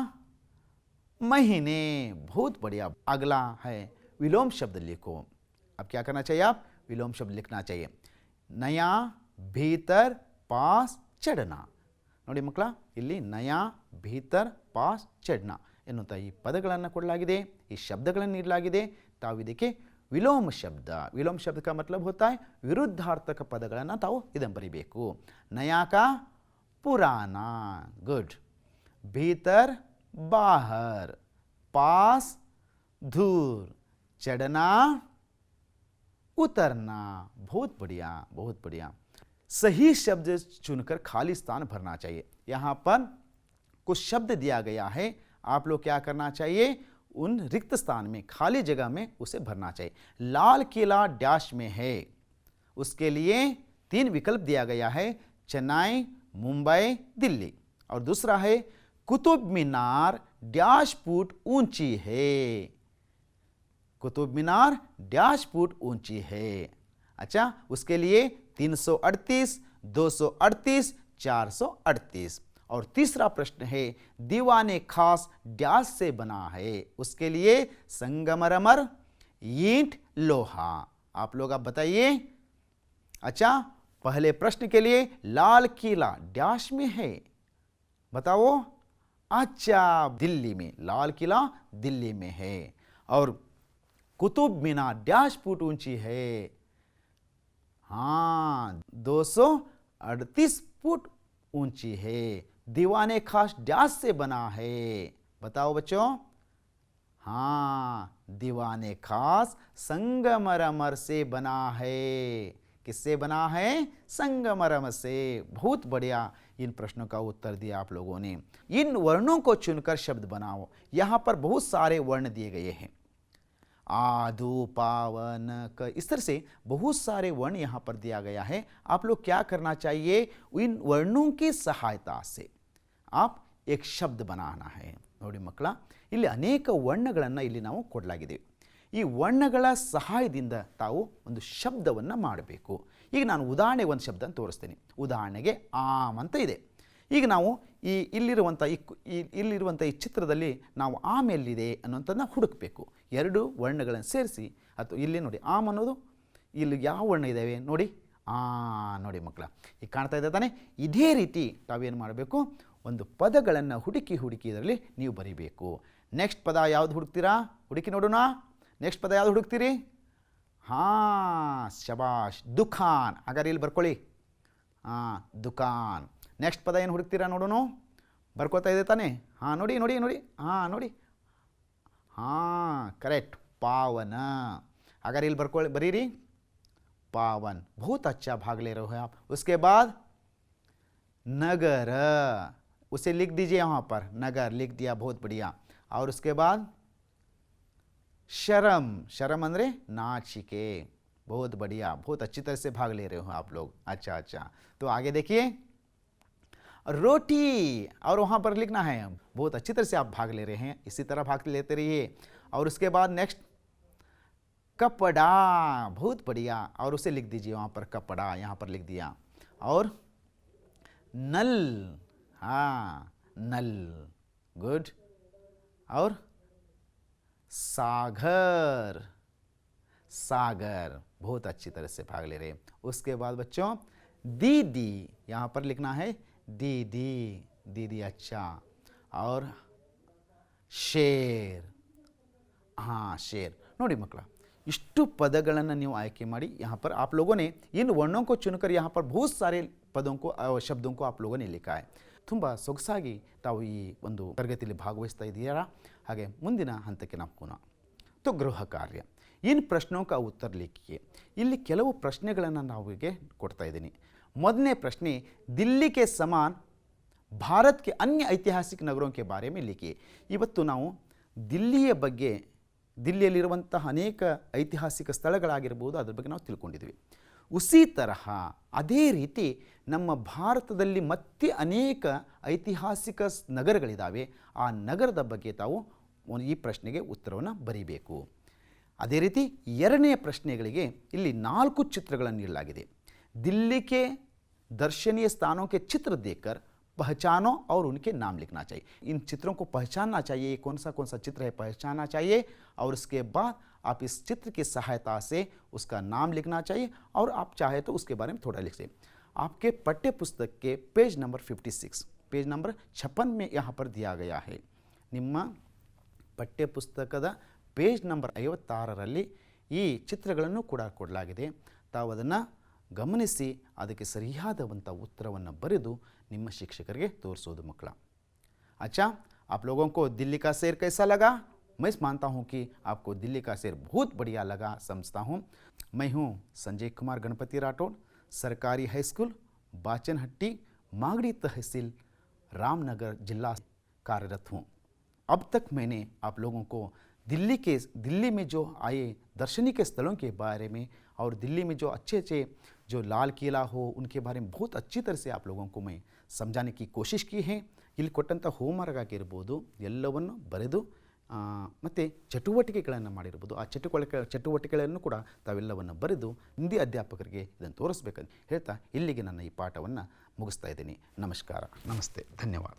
महीने. बहुत बढ़िया. अगला है विलोम शब्द लिखो. अब क्या करना चाहिए? आप विलोम शब्द लिखना चाहिए. नया, भीतर, पास, चढ़ना. ನೋಡಿ ಮಕ್ಕಳ, ಇಲ್ಲಿ ನಯಾ, ಭೀತರ್, ಪಾಸ್, ಚಡ್ನ ಎನ್ನುವಂಥ ಈ ಪದಗಳನ್ನು ಕೊಡಲಾಗಿದೆ, ಈ ಶಬ್ದಗಳನ್ನು ನೀಡಲಾಗಿದೆ. ತಾವು ಇದಕ್ಕೆ ವಿಲೋಮ ಶಬ್ದ. ವಿಲೋಮ ಶಬ್ದ का मतलब होता है ವಿರುದ್ಧಾರ್ಥಕ ಪದಗಳನ್ನು ತಾವು ಇದನ್ನು ಬರೀಬೇಕು. ನಯಾ का पुराना. गुड. भीतर, बाहर. पास, दूर. चढ़ना, उतरना. बहुत बढ़िया, बहुत बढ़िया. सही शब्द चुनकर खाली स्थान भरना चाहिए. यहाँ पर कुछ शब्द दिया गया है, आप लोग क्या करना चाहिए? उन रिक्त स्थान में, खाली जगह में उसे भरना चाहिए. लाल किला डैश में है, उसके लिए 3 विकल्प दिया गया है: चेन्नई, मुंबई, दिल्ली. और दूसरा है कुतुब मीनार डैश फुट ऊंची है. कुतुब मीनार डैश फुट ऊंची है. अच्छा, उसके लिए 338, 238, 438. और तीसरा प्रश्न है दीवाने खास डैश से बना है. उसके लिए संगमरमर, ईंट, लोहा. आप लोग आप बताइए. अच्छा, पहले प्रश्न के लिए लाल किला डैश में है, बताओ. अच्छा, दिल्ली में. लाल किला दिल्ली में है. और कुतुब मीनार डैश फुट ऊंची है. हाँ, 238 फुट ऊंची है. दीवाने खास डैश से बना है. बताओ बच्चों. हाँ, दीवाने खास संगमरमर से बना है. किससे बना है? संगमरमर से। बहुत बढ़िया, इन प्रश्नों का उत्तर दिया आप लोगों ने। इन वर्णों को चुनकर शब्द बनाओ। यहाँ पर बहुत सारे वर्ण दिए गए हैं, आदु पावन क, इस तरह से बहुत सारे वर्ण यहाँ पर दिया गया है। आप लोग क्या करना चाहिए? इन वर्णों की सहायता से आप एक शब्द बनाना है। ನೋಡಿ ಮಕ್ಕಳ, ಇಲ್ಲಿ ಅನೇಕ ವರ್ಣಗಳನ್ನು ಇಲ್ಲಿ ನಾವು ಕೊಡಲಾಗಿದೆ. ಈ ವರ್ಣಗಳ ಸಹಾಯದಿಂದ ತಾವು ಒಂದು ಶಬ್ದವನ್ನು ಮಾಡಬೇಕು. ಈಗ ನಾನು ಉದಾಹರಣೆ ಒಂದು ಶಬ್ದ ತೋರಿಸ್ತೇನೆ. ಉದಾಹರಣೆಗೆ ಆಮ್ ಅಂತ ಇದೆ. ಈಗ ನಾವು ಇಲ್ಲಿರುವಂಥ ಈ ಚಿತ್ರದಲ್ಲಿ ನಾವು ಆಮ್ ಎಲ್ಲಿದೆ ಅನ್ನೋಂಥದ್ದನ್ನ ಹುಡುಕಬೇಕು. ಎರಡು ವರ್ಣಗಳನ್ನು ಸೇರಿಸಿ, ಅಥವಾ ಇಲ್ಲಿ ನೋಡಿ ಆಮ್ ಅನ್ನೋದು ಇಲ್ಲಿ ಯಾವ ವರ್ಣ ಇದ್ದಾವೆ ನೋಡಿ, ನೋಡಿ ಮಕ್ಕಳ, ಈಗ ಕಾಣ್ತಾ ಇದೆ ತಾನೆ. ಇದೇ ರೀತಿ ತಾವೇನು ಮಾಡಬೇಕು? ಒಂದು ಪದಗಳನ್ನು ಹುಡುಕಿ ಇದರಲ್ಲಿ ನೀವು ಬರೀಬೇಕು. ನೆಕ್ಸ್ಟ್ ಪದ ಯಾವುದು ಹುಡುಕ್ತೀರಾ? ಹುಡುಕಿ ನೋಡೋಣ. ನೆಕ್ಸ್ಟ್ ಪದ ಯಾವುದು ಹುಡುಕ್ತೀರಿ? ಶಬಾಷ್, ದುಖಾನ್. ಹಾಗಾದ್ರೆ ಇಲ್ಲಿ ಬರ್ಕೊಳ್ಳಿ, ದುಕಾನ್. ನೆಕ್ಸ್ಟ್ ಪದ ಏನು ಹುಡುಕ್ತೀರಾ ನೋಡೋಣ. ಬರ್ಕೋತಾ ಇದೆ ತಾನೆ? ನೋಡಿ ನೋಡಿ ನೋಡಿ, ನೋಡಿ, ಕರೆಕ್ಟ್, ಪಾವನ. ಹಾಗಾದ್ರೆ ಇಲ್ಲಿ ಬರೀರಿ, पावन. बहुत अच्छा भाग ले रहे हो आप. उसके बाद नगर, उसे लिख दीजिए यहाँ पर, नगर लिख दिया, बहुत बढ़िया. और उसके बाद शर्म, शर्म अंदरे नाचिके. बहुत बढ़िया, बहुत अच्छी तरह से भाग ले रहे हो आप लोग. अच्छा. तो आगे देखिए, रोटी, और वहाँ पर लिखना है. बहुत अच्छी तरह से आप भाग ले रहे हैं, इसी तरह भाग लेते रहिए. और उसके बाद नेक्स्ट कपड़ा. बहुत बढ़िया, और उसे लिख दीजिए वहाँ पर, कपड़ा यहाँ पर लिख दिया. और नल, नल, गुड. और सागर, सागर. बहुत अच्छी तरह से भाग ले रहे हैं. उसके बाद बच्चों दीदी, यहाँ पर लिखना है दीदी, दीदी. अच्छा. और शेर, शेर. ನೋಡಿ ಮಕ್ಕಳ, ಇಷ್ಟು ಪದಗಳನ್ನು ನೀವು ಆಯ್ಕೆ ಮಾಡಿ यहाँ पर आप लोगों ने इन वर्णों को चुनकर यहाँ पर बहुत सारे पदों को शब्दों को आप लोगों ने लिखा है. ತುಂಬ ಸೊಗಸಾಗಿ ತಾವು ಈ ಒಂದು ತರಗತಿಯಲ್ಲಿ ಭಾಗವಹಿಸ್ತಾ ಇದ್ದೀರಾ. ಹಾಗೆ ಮುಂದಿನ ಹಂತಕ್ಕೆ ನಾವು ಹೋಗೋಣ. तो ಗೃಹ ಕಾರ್ಯ, इन प्रश्नों का उत्तर लिखिए. ಇಲ್ಲಿ ಕೆಲವು ಪ್ರಶ್ನೆಗಳನ್ನು ನಾವಿಗೆ ಕೊಡ್ತಾ ಇದ್ದೀನಿ. ಮೊದಲನೇ ಪ್ರಶ್ನೆ, दिल्ली के समान भारत के अन्य ऐतिहासिक नगरों के बारे में लिखिए. ಇವತ್ತು ನಾವು ದಿಲ್ಲಿಯ ಬಗ್ಗೆ, ದಿಲ್ಲಿಯಲ್ಲಿರುವಂತಹ ಅನೇಕ ಐತಿಹಾಸಿಕ ಸ್ಥಳಗಳಾಗಿರ್ಬೋದು, ಅದ್ರ ಬಗ್ಗೆ ನಾವು ತಿಳ್ಕೊಂಡಿದ್ವಿ. ಉಸಿ ತರಹ ಅದೇ ರೀತಿ ನಮ್ಮ ಭಾರತದಲ್ಲಿ ಮತ್ತೆ ಅನೇಕ ಐತಿಹಾಸಿಕ ನಗರಗಳಿದ್ದಾವೆ. ಆ ನಗರದ ಬಗ್ಗೆ ತಾವು ಈ ಪ್ರಶ್ನೆಗೆ ಉತ್ತರವನ್ನು ಬರೀಬೇಕು. ಅದೇ ರೀತಿ ಎರಡನೆಯ ಪ್ರಶ್ನೆಗಳಿಗೆ ಇಲ್ಲಿ 4 ಚಿತ್ರಗಳನ್ನು ನೀಡಲಾಗಿದೆ. दिल्ली के दर्शनीय स्थानों के चित्र देखकर पहचानो और उनके नाम लिखना चाहिए. इन चित्रों को पहचानना चाहिए, कौन सा चित्र है पहचानना चाहिए. और उसके बाद आप इस चित्र की सहायता से उसका नाम लिखना चाहिए, और आप चाहे तो उसके बारे में थोड़ा लिख सकते. आपके पाठ्य पुस्तक के पेज नंबर 56, पेज नंबर 56 में यहाँ पर दिया गया है. ನಿಮ್ಮ ಪಠ್ಯ ಪುಸ್ತಕದ ಪೇಜ್ ನಂಬರ್ 56ರಲ್ಲಿ ಈ ಚಿತ್ರಗಳನ್ನು ಕೂಡ ಕೊಡಲಾಗಿದೆ. ತಾವು ಅದನ್ನು ಗಮನಿಸಿ ಅದಕ್ಕೆ ಸರಿಯಾದಂಥ ಉತ್ತರವನ್ನು ಬರೆದು ನಿಮ್ಮ ಶಿಕ್ಷಕರಿಗೆ ತೋರಿಸೋದು ಮಕ್ಕಳ. अच्छा, आप लोगों को दिल्ली का शहर कैसा लगा? मैं मानता हूँ कि आपको दिल्ली का शहर बहुत बढ़िया लगा, समझता हूँ. मैं हूँ संजय कुमार गणपति राठौड़, सरकारी हाई स्कूल बाचनहट्टी, मागड़ी तहसील, रामनगर जिला कार्यरत हूँ. अब तक मैंने आप लोगों को दिल्ली में जो आए दर्शनीय के स्थलों के बारे में, और दिल्ली में जो अच्छे जो लाल किला हो उनके बारे में बहुत अच्छी तरह से आप लोगों को मैं समझाने की कोशिश की है. ಇಲ್ಲಿ ಕೊಟ್ಟಂಥ ಹೋಮ್ವರ್ಕ್ ಆಗಿರ್ಬೋದು ಎಲ್ಲವನ್ನು ಬರೆದು ಮತ್ತು ಚಟುವಟಿಕೆಗಳನ್ನು ಮಾಡಿರ್ಬೋದು. ಆ ಚಟುವಟಿಕೆಗಳನ್ನು ಕೂಡ ತಾವೆಲ್ಲವನ್ನು ಬರೆದು ಹಿಂದಿ ಅಧ್ಯಾಪಕರಿಗೆ ಇದನ್ನು ತೋರಿಸ್ಬೇಕಂತ ಹೇಳ್ತಾ ಇಲ್ಲಿಗೆ ನನ್ನ ಈ ಪಾಠವನ್ನು ಮುಗಿಸ್ತಾ ಇದ್ದೀನಿ. ನಮಸ್ಕಾರ, ನಮಸ್ತೆ, ಧನ್ಯವಾದ.